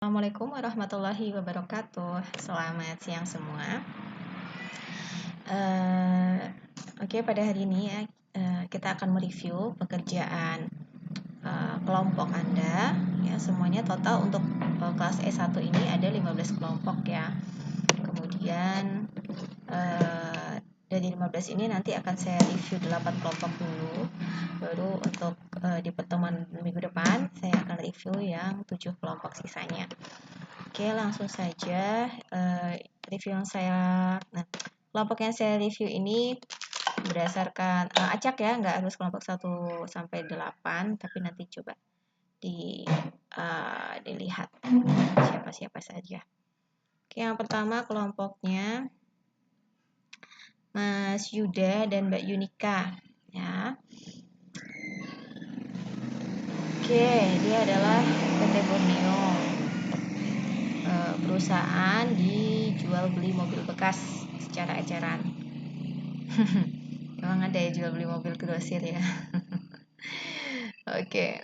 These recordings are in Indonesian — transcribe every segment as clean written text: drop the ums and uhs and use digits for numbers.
Assalamualaikum warahmatullahi wabarakatuh. Selamat siang semua. Oke, pada hari ini ya kita akan mereview pekerjaan kelompok Anda. Ya, semuanya total untuk kelas E1 ini ada 15 kelompok ya. Kemudian dari 15 ini nanti akan saya review 8 kelompok dulu. Baru untuk di pertemuan minggu depan saya akan review yang 7 kelompok sisanya. Oke, langsung saja review yang kelompok yang saya review ini berdasarkan acak ya, nggak harus kelompok 1 sampai 8, tapi nanti coba dilihat siapa-siapa saja. Oke, yang pertama kelompoknya Mas Yuda dan Mbak Yunika ya. Oke, dia adalah PT Borneo, perusahaan dijual beli mobil bekas secara eceran. Emang ada ya jual beli mobil grosir ya. Oke.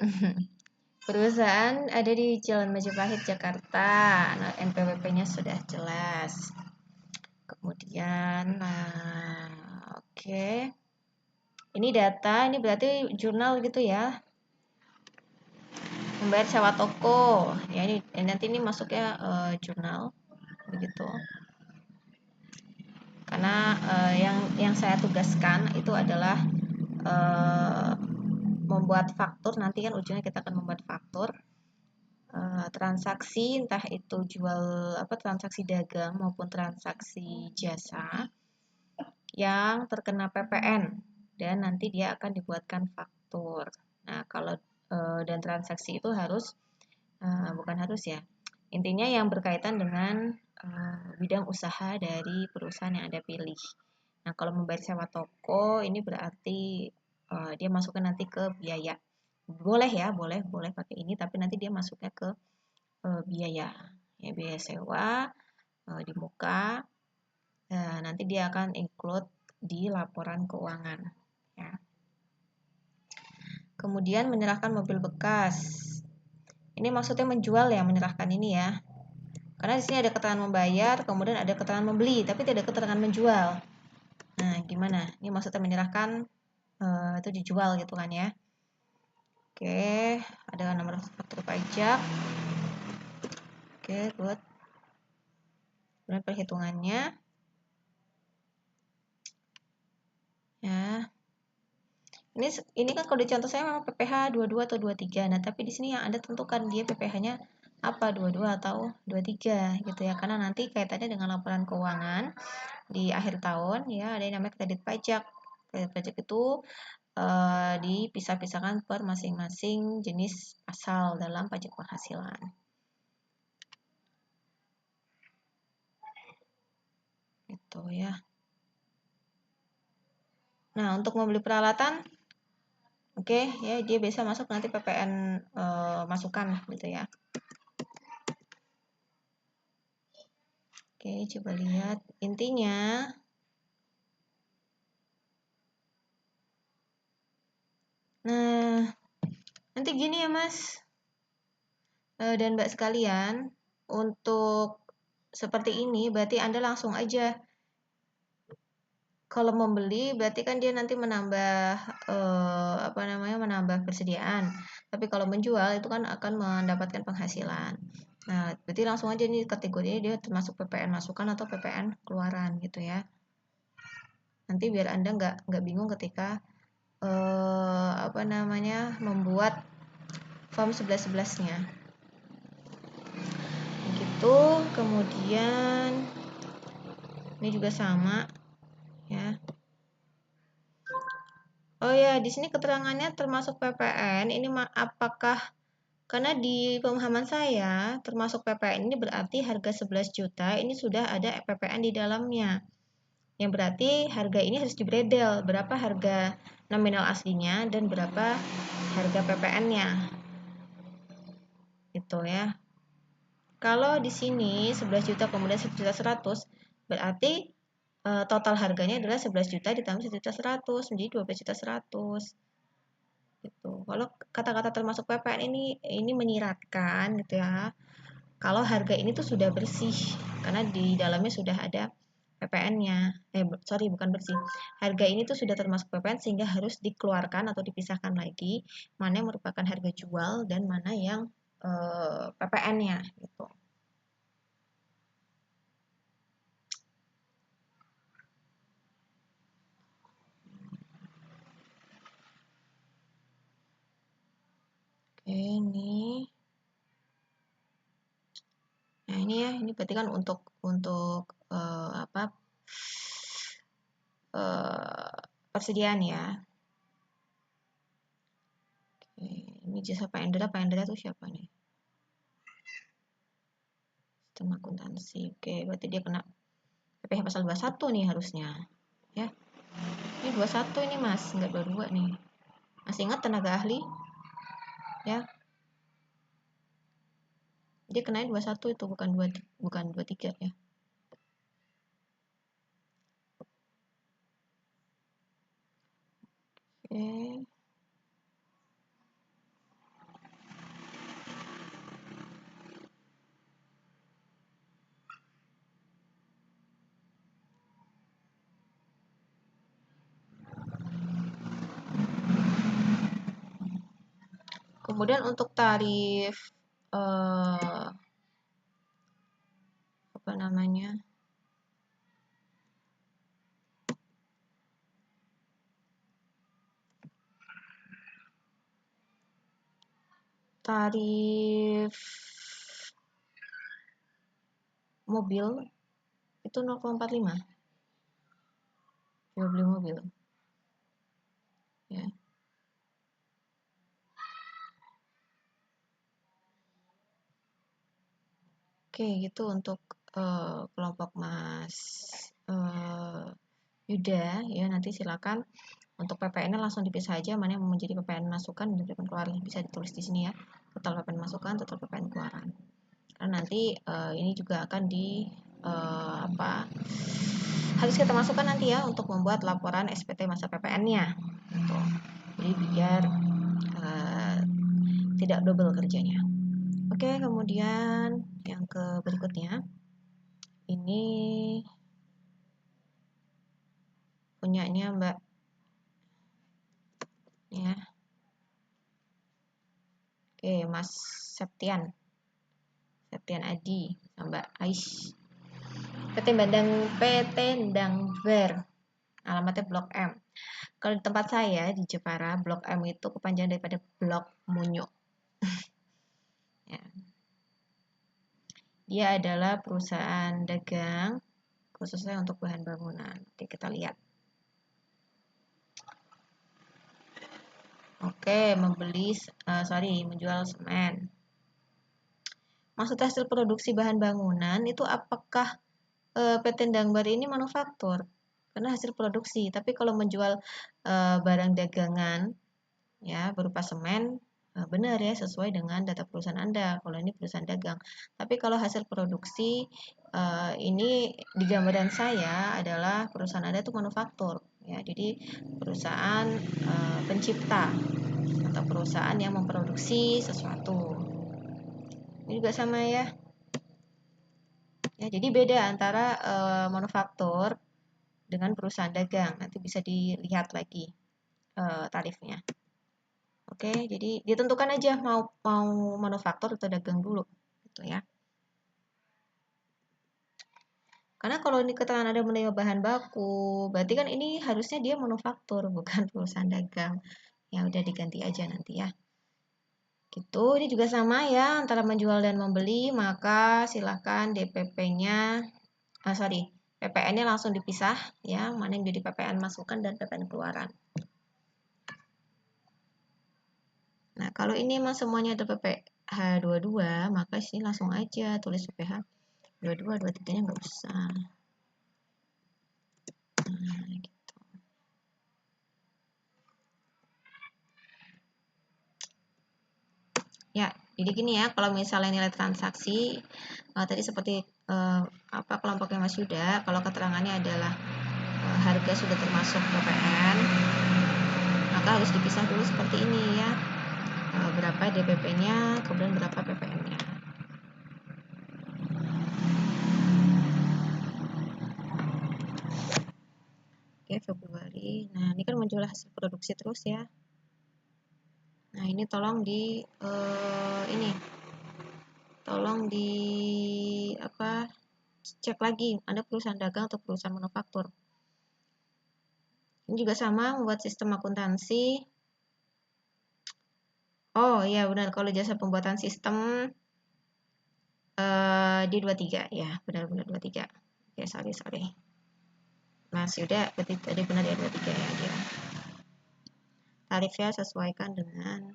Perusahaan ada di Jalan Majapahit, Jakarta. Nah, NPWP-nya sudah jelas. Kemudian, oke. Ini data, ini berarti jurnal gitu ya. Membayar sewa toko. Ya, ini nanti ini masuknya jurnal begitu. Karena yang saya tugaskan itu adalah membuat faktur. Nanti kan ujungnya kita akan membuat faktur transaksi, entah itu transaksi dagang maupun transaksi jasa yang terkena PPN, dan nanti dia akan dibuatkan faktur. Nah, kalau dan transaksi itu harus bukan harus ya, intinya yang berkaitan dengan bidang usaha dari perusahaan yang Anda pilih. Nah, kalau membayar sewa toko ini berarti dia masukkan nanti ke biaya. Boleh ya, boleh pakai ini, tapi nanti dia masuknya ke biaya sewa di muka. Nanti dia akan include di laporan keuangan ya. Kemudian menyerahkan mobil bekas. Ini maksudnya menjual ya, menyerahkan ini ya. Karena di sini ada keterangan membayar, kemudian ada keterangan membeli, tapi tidak ada keterangan menjual. Nah, gimana? Ini maksudnya menyerahkan itu dijual gitu kan ya. Oke, ada nomor faktur pajak. Oke, good. Kemudian perhitungannya. Ya. Ini kan kalau di contoh saya memang PPH 22 atau 23. Nah, tapi di sini yang Anda tentukan dia PPH-nya apa, 22 atau 23 gitu ya. Karena nanti kaitannya dengan laporan keuangan di akhir tahun ya, ada yang namanya kredit pajak. Kredit pajak itu dipisah-pisahkan per masing-masing jenis pasal dalam pajak penghasilan. Gitu ya. Nah, untuk membeli peralatan, oke ya, dia biasa masuk nanti PPN masukan gitu ya. Oke, coba lihat. Intinya, nah, nanti gini ya Mas dan Mbak sekalian, untuk seperti ini berarti Anda langsung aja. Kalau membeli berarti kan dia nanti menambah menambah persediaan. Tapi kalau menjual itu kan akan mendapatkan penghasilan. Nah, berarti langsung aja nih kategorinya dia termasuk PPN masukan atau PPN keluaran gitu ya. Nanti biar Anda nggak bingung ketika membuat form 11-11-nya. Begitu, kemudian ini juga sama ya. Oh ya, di sini keterangannya termasuk PPN. Ini apakah karena di pemahaman saya termasuk PPN ini berarti harga 11 juta ini sudah ada PPN di dalamnya. Yang berarti harga ini harus dibredel berapa harga nominal aslinya dan berapa harga PPN-nya. Gitu ya. Kalau di sini 11 juta kemudian 1 juta 100 berarti total harganya adalah 11 juta ditambah 1 juta 100 menjadi 12 juta 100. Gitu. Kalau kata-kata termasuk PPN ini menyiratkan gitu ya, kalau harga ini tuh sudah bersih, karena di dalamnya sudah ada PPN-nya. Sorry, bukan bersih. Harga ini tuh sudah termasuk PPN sehingga harus dikeluarkan atau dipisahkan lagi mana yang merupakan harga jual dan mana yang PPN-nya gitu. Oke, ini. Nah, ini ya, ini berarti kan untuk apa? Persediaan ya. Oke, ini jasa Pak Endra tuh siapa nih? Sistem akuntansi. Oke, berarti dia kena PPh pasal 21 nih harusnya. Ya. Ini 21 ini Mas, nggak 22 nih. Masih ingat tenaga ahli? Ya. Dia kena 21 itu bukan 23 ya. Oke. Kemudian untuk tarif apa namanya? Tarif mobil itu 0,45. Jual beli mobil. Ya. Oke, gitu untuk kelompok Mas Yuda ya, nanti silakan untuk PPN-nya langsung dipisah aja mana yang menjadi PPN masukan dan PPN keluaran, bisa ditulis di sini ya, total PPN masukan, total PPN keluaran. Karena nanti ini juga akan di apa, harus kita masukkan nanti ya untuk membuat laporan SPT masa PPN-nya gitu. Jadi biar tidak double kerjanya. Oke, kemudian yang ke berikutnya ini punyanya Mbak ya. Oke, Mas Septian Adi sama Mbak Ais. PT Ndangwer, alamatnya Blok M. Kalau di tempat saya di Jepara, Blok M itu kepanjangan daripada Blok Munyo. Ya. Dia adalah perusahaan dagang khususnya untuk bahan bangunan. Oke, kita lihat. Oke, menjual semen. Maksud hasil produksi bahan bangunan itu apakah PT Ndangbar ini manufaktur? Karena hasil produksi. Tapi kalau menjual barang dagangan ya berupa semen, benar ya, sesuai dengan data perusahaan Anda kalau ini perusahaan dagang. Tapi kalau hasil produksi ini di gambaran saya adalah perusahaan Anda itu manufaktur ya. Jadi perusahaan pencipta atau perusahaan yang memproduksi sesuatu. Ini juga sama ya. Ya, jadi beda antara manufaktur dengan perusahaan dagang. Nanti bisa dilihat lagi tarifnya. Oke, jadi ditentukan aja mau manufaktur atau dagang dulu, gitu ya. Karena kalau ini keterangan ada menerima bahan baku, berarti kan ini harusnya dia manufaktur, bukan perusahaan dagang. Ya udah diganti aja nanti ya. Gitu, ini juga sama ya antara menjual dan membeli, maka silahkan DPP-nya, PPN-nya langsung dipisah ya, mana yang jadi PPN masukan dan PPN keluaran. Nah, kalau ini emang semuanya ada PPh 22, maka sini langsung aja tulis PPh 22, 23-nya nggak usah. Nah, gitu. Ya, jadi gini ya, kalau misalnya nilai transaksi tadi seperti kelompoknya Mas Yuda, kalau keterangannya adalah harga sudah termasuk PPN, maka harus dipisah dulu seperti ini ya. Berapa DPP-nya, kemudian berapa PPN-nya. Oke, Februari. Nah, ini kan muncul hasil produksi terus ya. Nah, ini tolong di cek lagi Anda perusahaan dagang atau perusahaan manufaktur. Ini juga sama membuat sistem akuntansi. Oh iya benar, kalau jasa pembuatan sistem di 23 ya, benar-benar 23. Oke, sorry. Mas Yuda, berarti tadi benar ya 23 ya dia. Tarifnya sesuaikan dengan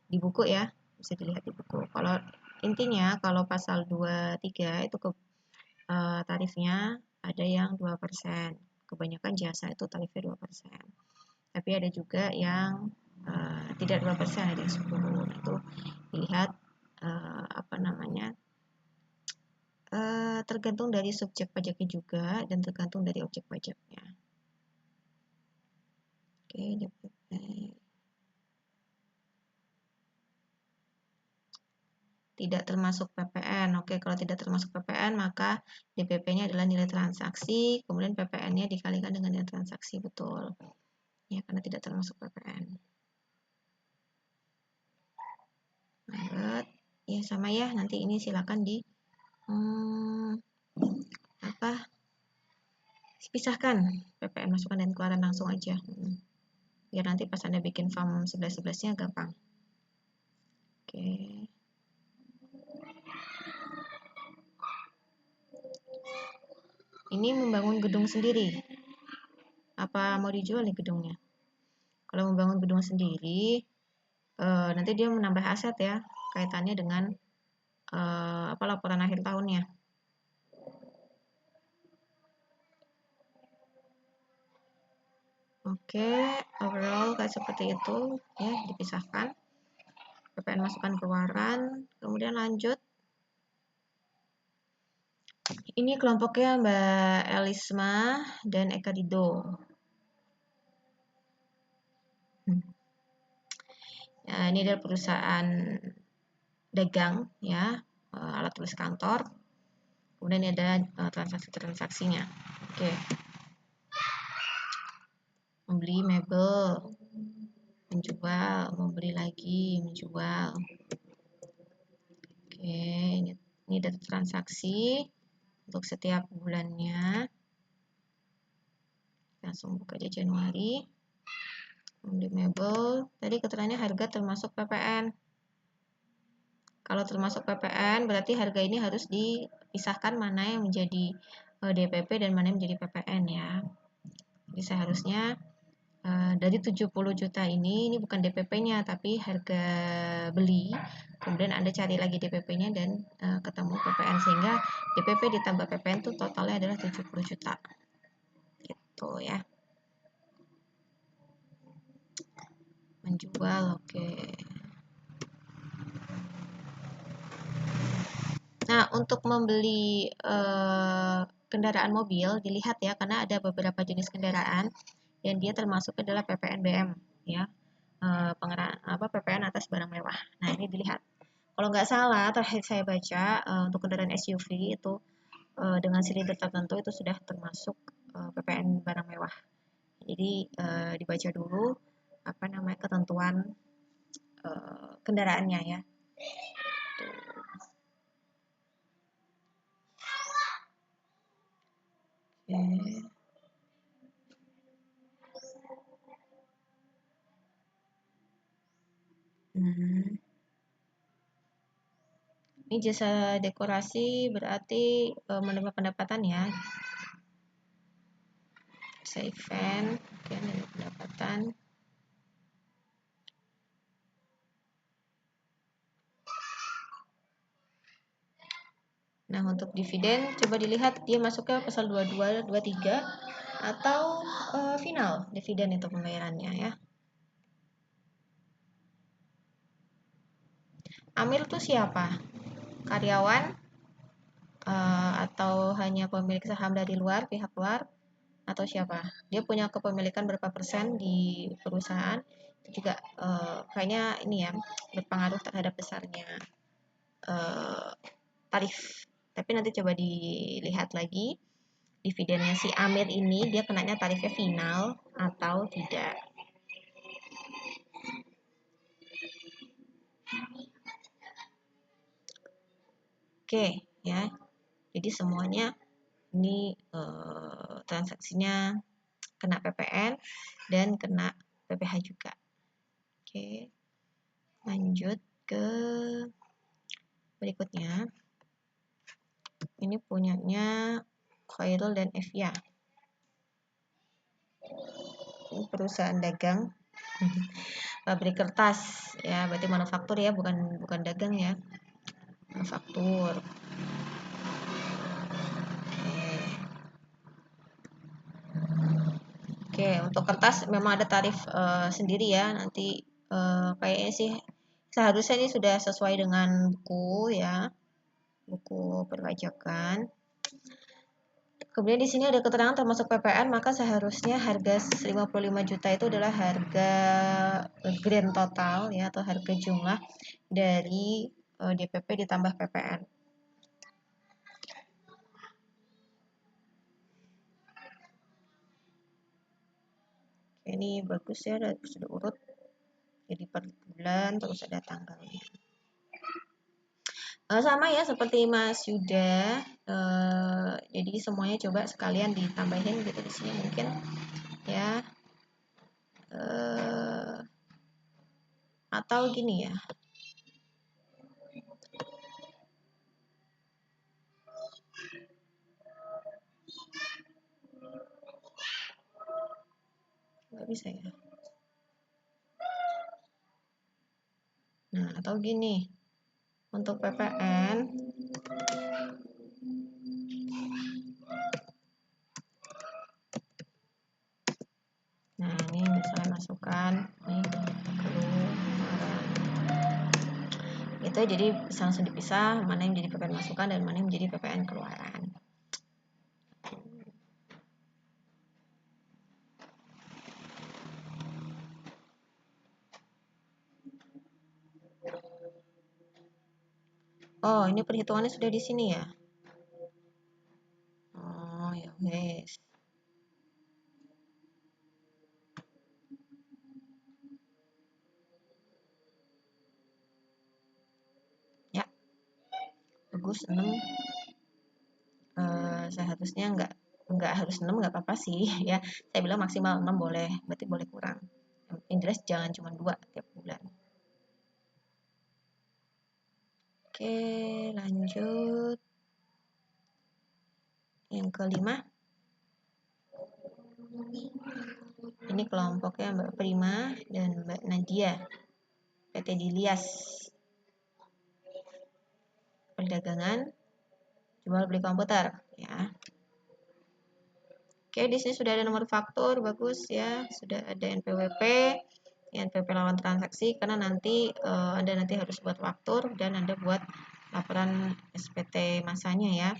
di buku ya, bisa dilihat di buku. Kalau intinya kalau pasal 23 itu tarifnya ada yang 2%. Kebanyakan jasa itu tarifnya 2%. Tapi ada juga yang tidak 2%, ada yang 10%. Nah, itu dilihat tergantung dari subjek pajaknya juga dan tergantung dari objek pajaknya. Oke, DPP. Tidak termasuk PPN. Oke, kalau tidak termasuk PPN, maka DPP-nya adalah nilai transaksi, kemudian PPN-nya dikalikan dengan nilai transaksi, betul. Ya, karena tidak termasuk PPN. Maret, ya sama ya, nanti ini silakan pisahkan PPN masukan dan keluaran langsung aja. Biar nanti pas Anda bikin form 11-11-nya gampang. Oke. Ini membangun gedung sendiri. Apa mau dijual nih gedungnya? Kalau membangun gedung sendiri, nanti dia menambah aset ya, kaitannya dengan laporan akhir tahunnya. Oke, overall kayak seperti itu ya, dipisahkan. PPN masukan keluaran, kemudian lanjut. Ini kelompoknya Mbak Elisma dan Eka Dido. Nah, ini adalah perusahaan dagang ya, alat tulis kantor. Kemudian ini ada transaksi-transaksinya. Oke. Membeli mebel, menjual, membeli lagi, menjual. Oke, ini data transaksi untuk setiap bulannya. Langsung buka aja Januari. Membeli mebel, tadi keterangannya harga termasuk PPN. Kalau termasuk PPN, berarti harga ini harus dipisahkan mana yang menjadi DPP dan mana yang menjadi PPN ya. Jadi seharusnya dari 70 juta ini bukan DPP-nya tapi harga beli. Kemudian Anda cari lagi DPP-nya dan ketemu PPN, sehingga DPP ditambah PPN itu totalnya adalah 70 juta. Gitu ya. Menjual, oke. Nah, untuk membeli kendaraan mobil dilihat ya, karena ada beberapa jenis kendaraan yang dia termasuk adalah PPNBM ya, PPN atas barang mewah. Nah, ini dilihat. Kalau nggak salah, terakhir saya baca untuk kendaraan SUV itu dengan silinder tertentu itu sudah termasuk PPN barang mewah. Jadi dibaca dulu ketentuan kendaraannya ya. Oke. Ini jasa dekorasi berarti menambah pendapatan ya. Jasa event, oke, menambah pendapatan. Nah, untuk dividen coba dilihat dia masuknya pasal 22, 23 atau final dividen itu pembayarannya ya. Amil itu siapa? Karyawan atau hanya pemilik saham dari luar, pihak luar, atau siapa? Dia punya kepemilikan berapa persen di perusahaan, itu juga kayaknya ini ya berpengaruh terhadap besarnya tarif. Tapi nanti coba dilihat lagi dividennya si Amir ini dia kenanya tarifnya final atau tidak. Oke, ya. Jadi semuanya ini transaksinya kena PPN dan kena PPh juga. Oke. Lanjut ke berikutnya. Ini punyanya Khairul dan Evia. Ini perusahaan dagang. Pabrik kertas ya, berarti manufaktur ya, bukan dagang ya. Manufaktur. Oke, untuk kertas memang ada tarif sendiri ya. Nanti kayaknya sih seharusnya ini sudah sesuai dengan buku ya, buku perpajakan. Kemudian di sini ada keterangan termasuk PPN, maka seharusnya harga 55 juta itu adalah harga grand total ya, atau harga jumlah dari DPP ditambah PPN. Ini bagus ya, sudah urut. Jadi per bulan terus ada tanggalnya. Sama ya seperti Mas Yuda. Jadi semuanya coba sekalian ditambahin gitu di sini mungkin ya. Atau gini ya. Nggak bisa ya. Nah, atau gini. Untuk PPN nah ini misalnya masukkan nih keluaran itu jadi bisa langsung dipisah mana yang jadi PPN masukan dan mana yang menjadi PPN keluaran. Oh ini perhitungannya sudah di sini ya. Oh ya guys. Ya bagus 6. Seharusnya nggak harus 6, nggak apa-apa sih ya, saya bilang maksimal 6 boleh, berarti boleh kurang, yang jelas jangan cuma 2 tiap bulan. Oke lanjut yang kelima, ini kelompoknya Mbak Prima dan Mbak Nadia, PT Dilias, perdagangan jual beli komputer ya. Oke, di sini sudah ada nomor faktur, bagus ya. Sudah ada NPWP, NPWP lawan transaksi, karena nanti Anda nanti harus buat faktur dan Anda buat laporan SPT masanya ya.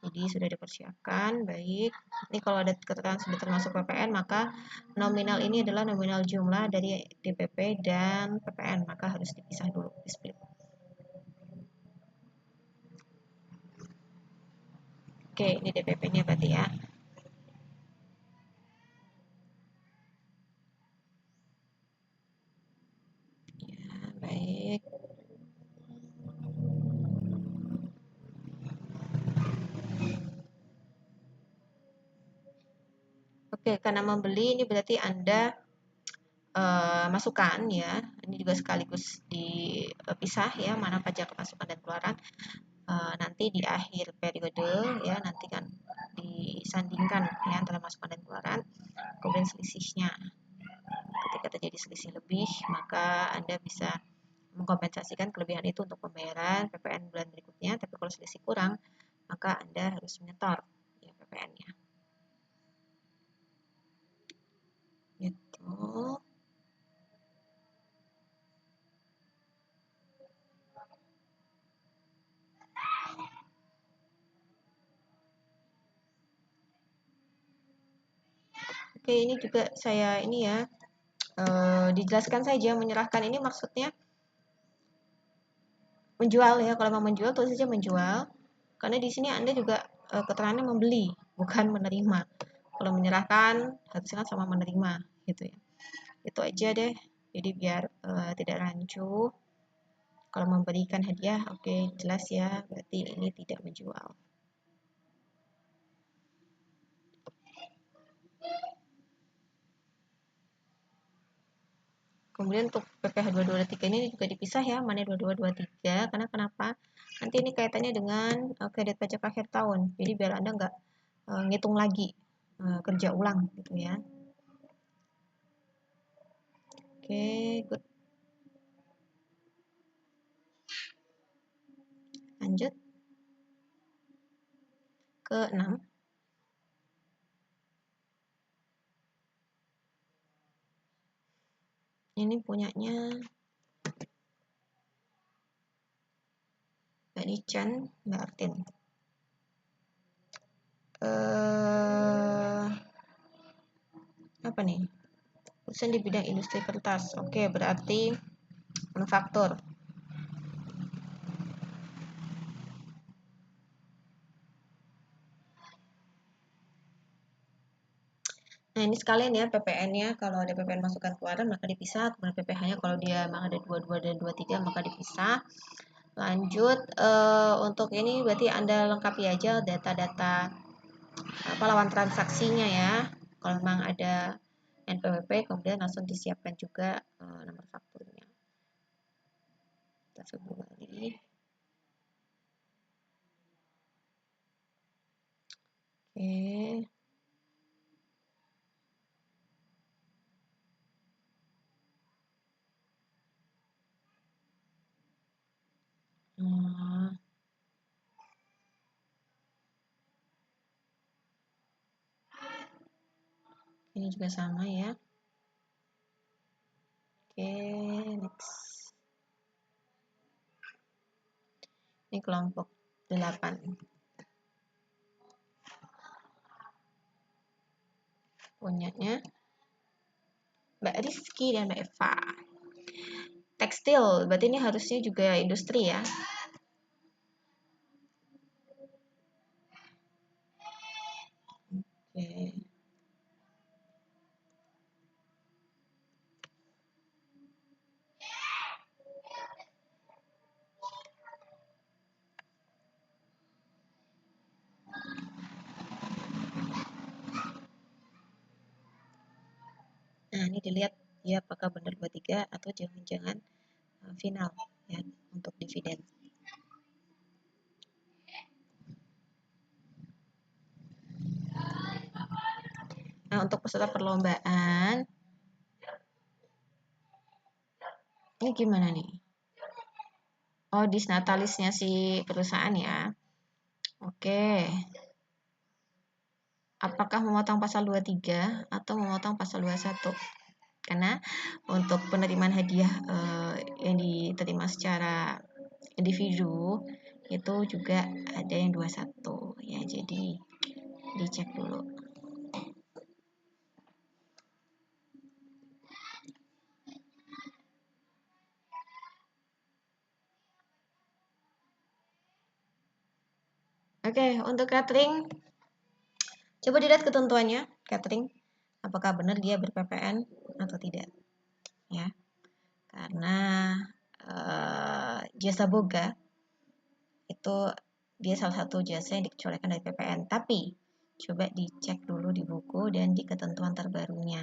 Jadi sudah dipersiapkan, baik. Ini kalau ada keterangan sudah termasuk PPN, maka nominal ini adalah nominal jumlah dari DPP dan PPN, maka harus dipisah dulu, di split. Oke, ini DPP-nya berarti ya. Ya, baik. Oke, karena membeli ini berarti Anda masukan ya. Ini juga sekaligus dipisah ya, mana pajak masukan dan keluaran. Nanti di akhir periode ya, nanti kan disandingkan ya antara masukan dan keluaran, kemudian selisihnya. Ketika terjadi selisih lebih, maka Anda bisa mengkompensasikan kelebihan itu untuk pembayaran PPN bulan berikutnya. Tapi kalau selisih kurang, maka Anda harus menyetor ya PPN-nya. Gitu. Oke, ini juga saya ini ya, dijelaskan saja, menyerahkan ini maksudnya menjual ya. Kalau mau menjual tulis saja menjual, karena di sini Anda juga keterangannya membeli bukan menerima. Kalau menyerahkan harusnya kan sama menerima gitu ya. Itu aja deh. Jadi biar tidak rancu. Kalau memberikan hadiah, oke, jelas ya, berarti ini tidak menjual. Kemudian untuk PPh 2223 ini juga dipisah ya, mana 2223, karena kenapa? Nanti ini kaitannya dengan kredit pajak akhir tahun. Jadi biar Anda nggak ngitung lagi, kerja ulang gitu ya. Oke, good. Lanjut ke 6. Ini punyanya Mbak Nichan, Mbak Artin. Apa nih? Urusan di bidang industri kertas. Oke, berarti manufaktur. Nah, ini sekalian ya PPN-nya. Kalau ada PPN masukan keluaran maka dipisah, kemudian PPh-nya kalau dia memang ada 22 dan 23 maka dipisah. Lanjut untuk ini berarti Anda lengkapi aja data-data lawan transaksinya ya. Kalau memang ada NPWP kemudian langsung disiapkan juga nomor fakturnya. Kita coba kembali. Oke. Ini juga sama ya. Oke, next. Ini kelompok 8. Punyanya Mbak Rizky dan Mbak Eva. Tekstil, berarti ini harusnya juga industri ya. Oke. Nah, ini dilihat ya apakah benar 23 atau jangan-jangan final ya untuk dividen. Nah, untuk peserta perlombaan ini gimana nih? Oh, disnatalisnya si perusahaan ya. Oke. Apakah memotong pasal 23 atau memotong pasal 21? Karena untuk penerimaan hadiah yang diterima secara individu itu juga ada yang 21 ya, jadi dicek dulu. Oke, untuk catering coba dilihat ketentuannya catering apakah benar dia ber-PPN atau tidak ya, karena jasa boga itu dia salah satu jasa yang dikecualikan dari PPN, tapi coba dicek dulu di buku dan di ketentuan terbarunya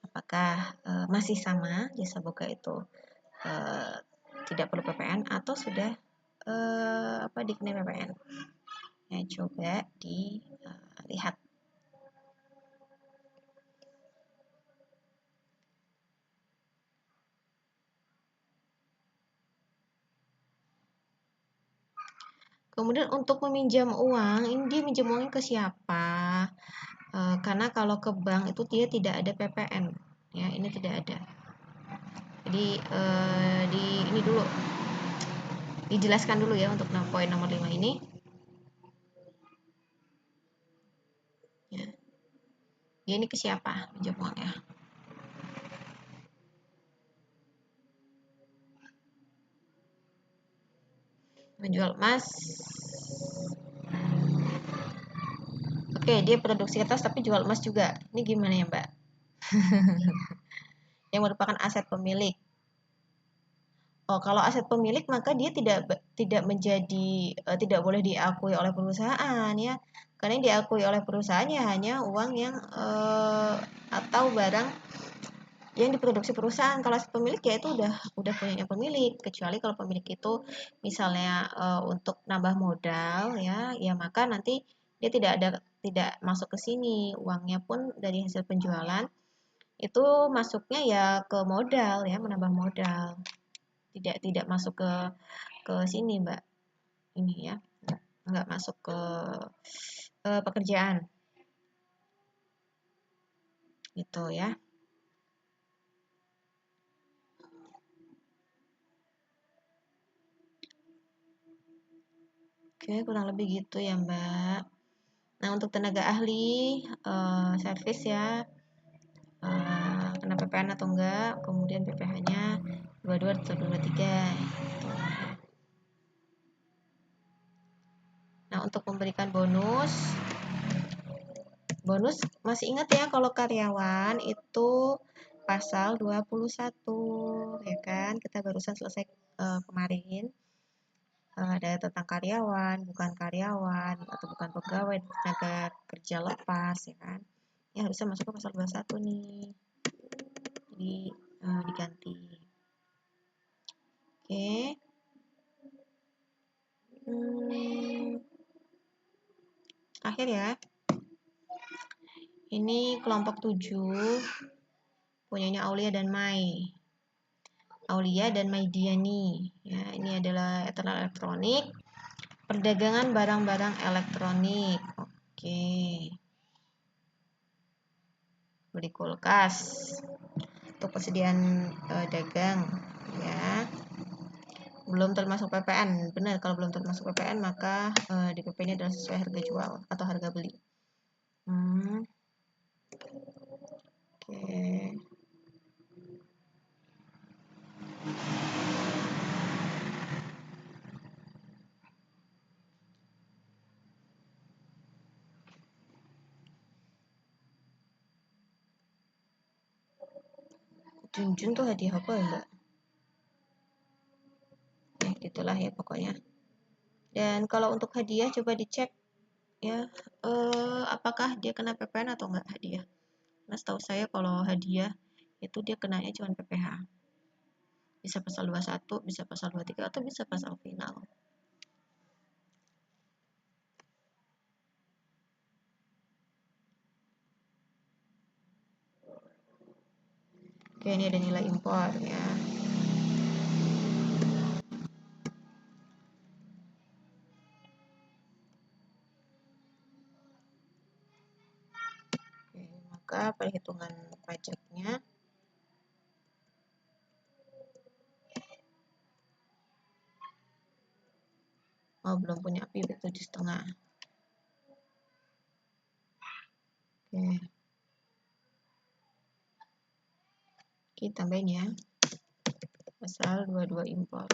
apakah masih sama jasa boga itu tidak perlu PPN atau sudah dikenai PPN ya, coba dilihat. Kemudian untuk meminjam uang, ini dia minjam uangnya ke siapa? Karena kalau ke bank itu dia tidak ada PPN, ya ini tidak ada. Jadi ini dulu dijelaskan dulu ya untuk poin nomor 5 ini. Ya. Dia ini ke siapa minjam uangnya? Menjual emas. Oke, dia produksi kertas tapi jual emas juga. Ini gimana ya, Mbak? Yang merupakan aset pemilik. Oh, kalau aset pemilik maka dia tidak menjadi tidak boleh diakui oleh perusahaan ya. Karena yang diakui oleh perusahaan ya hanya uang yang atau barang yang diproduksi perusahaan. Kalau aset pemilik ya itu udah punya pemilik, kecuali kalau pemilik itu misalnya untuk nambah modal ya, ya maka nanti dia tidak masuk ke sini. Uangnya pun dari hasil penjualan itu masuknya ya ke modal ya, menambah modal. Tidak masuk ke sini, Mbak. Ini ya. Nggak masuk ke pekerjaan. Gitu ya. Oke, kurang lebih gitu ya, Mbak. Nah, untuk tenaga ahli, servis ya, kena PPN atau enggak, kemudian PPh-nya 22 atau 23. Gitu. Nah, untuk memberikan bonus masih ingat ya kalau karyawan itu pasal 21, ya kan? Kita barusan selesai kemarin. Ada tentang karyawan, bukan karyawan, atau bukan pegawai, tenaga kerja lepas, ya kan? Ya harusnya masuk ke pasal 21 nih. Jadi diganti. Oke. Akhir ya. Ini kelompok 7 punyanya Aulia dan Mai. Aulia dan Maidiani. Ya, ini adalah eternal elektronik. Perdagangan barang-barang elektronik. Oke. Beli kulkas. Untuk persediaan dagang ya. Belum termasuk PPN. Benar, kalau belum termasuk PPN maka di PP-nya adalah sesuai harga jual atau harga beli. Oke. Junjun tuh hadiah apa ya, Mbak? Gitulah ya pokoknya. Dan kalau untuk hadiah coba dicek ya, apakah dia kena PPN atau enggak hadiah. Karena setahu saya kalau hadiah itu dia kenanya cuma PPh. Bisa pasal 21, bisa pasal 23, atau bisa pasal final. Oke, ini ada nilai impor ya. Oke, maka perhitungan pajaknya belum punya API 7,5. Oke. Kita tambahin ya. Pasal 22 impor.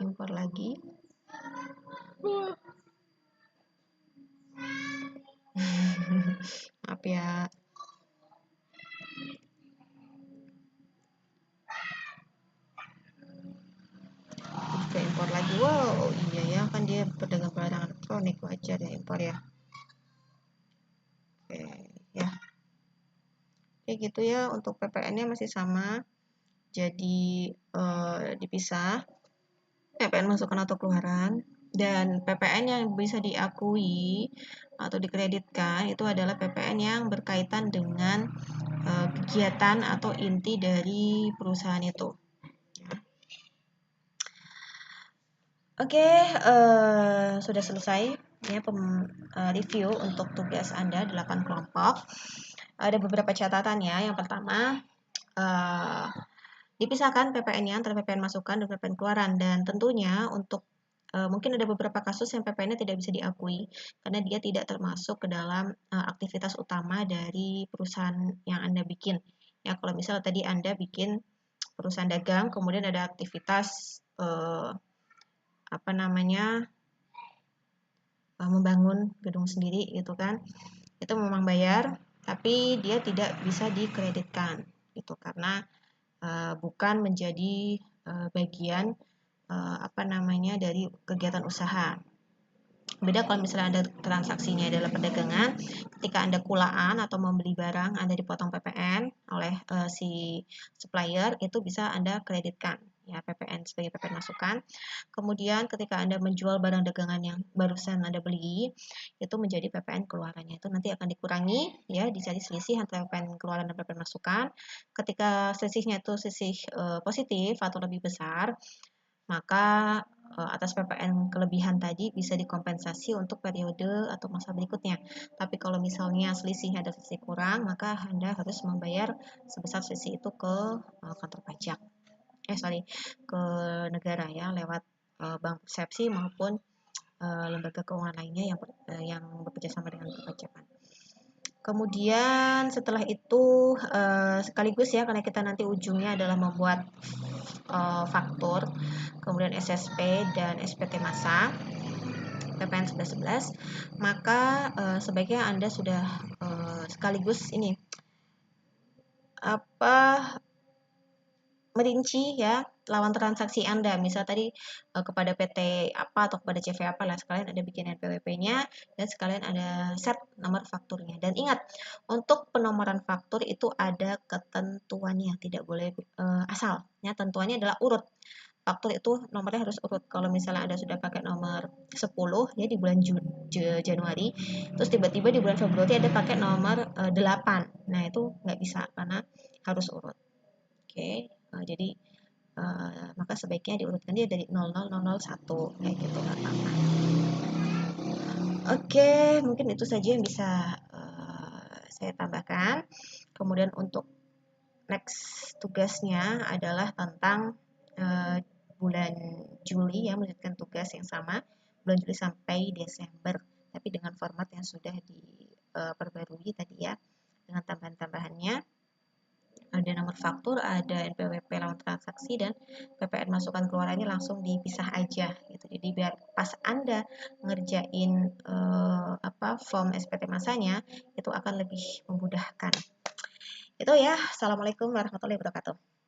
Impor lagi. Maaf ya. Juga impor lagi. Wow, iya ya, kan dia pedagang barang elektronik, wajar ya impor ya. Oke, ya. Oke, gitu ya. Untuk PPN-nya masih sama. Jadi dipisah. PPN masukan atau keluaran. Dan PPN yang bisa diakui atau dikreditkan itu adalah PPN yang berkaitan dengan kegiatan atau inti dari perusahaan itu. Oke, sudah selesai ya review untuk tugas Anda 8 kelompok. Ada beberapa catatan ya. Yang pertama, dipisahkan PPN-nya antara PPN masukan dan PPN keluaran, dan tentunya untuk mungkin ada beberapa kasus yang PPN-nya tidak bisa diakui karena dia tidak termasuk ke dalam aktivitas utama dari perusahaan yang Anda bikin. Ya, kalau misalnya tadi Anda bikin perusahaan dagang, kemudian ada aktivitas membangun gedung sendiri gitu kan. Itu memang bayar, tapi dia tidak bisa dikreditkan gitu karena bukan menjadi bagian dari kegiatan usaha. Beda kalau misalnya Anda transaksinya adalah perdagangan, ketika Anda kulaan atau membeli barang, Anda dipotong PPN oleh si supplier, itu bisa Anda kreditkan ya PPN sebagai PPN masukan. Kemudian ketika Anda menjual barang dagangan yang barusan Anda beli, itu menjadi PPN keluarannya. Itu nanti akan dikurangi ya, dicari selisih antara PPN keluaran dan PPN masukan. Ketika selisihnya itu selisih positif atau lebih besar, maka atas PPN kelebihan tadi bisa dikompensasi untuk periode atau masa berikutnya. Tapi kalau misalnya selisihnya ada selisih kurang, maka Anda harus membayar sebesar selisih itu ke kantor pajak. Ke negara ya, lewat bank persepsi maupun lembaga keuangan lainnya yang bekerja sama dengan perpajakan. Kemudian setelah itu sekaligus ya, karena kita nanti ujungnya adalah membuat faktur, kemudian SSP dan SPT masa PPN 1111, maka sebaiknya Anda sudah sekaligus ini merinci ya lawan transaksi Anda. Misal tadi kepada PT apa atau kepada CV apa lah, sekalian ada bikin NPWP-nya dan sekalian ada set nomor fakturnya. Dan ingat, untuk penomoran faktur itu ada ketentuannya, tidak boleh asal. Ya, tentuannya adalah urut. Faktur itu nomornya harus urut. Kalau misalnya Anda sudah pakai nomor 10 ya di bulan Januari, terus tiba-tiba di bulan Februari ada pakai nomor 8. Nah, itu nggak bisa karena harus urut. Oke, jadi maka sebaiknya diurutkan dia dari 00001 kayak gitu, nggak apa-apa. Oke, mungkin itu saja yang bisa saya tambahkan. Kemudian untuk next tugasnya adalah tentang bulan Juli ya, melanjutkan tugas yang sama bulan Juli sampai Desember, tapi dengan format yang sudah diperbarui tadi ya, dengan tambahan-tambahannya. Ada nomor faktur, ada NPWP lawan transaksi, dan PPN masukan keluarannya langsung dipisah aja gitu. Jadi biar pas Anda ngerjain form SPT masanya itu akan lebih memudahkan. Itu ya. Assalamualaikum warahmatullahi wabarakatuh.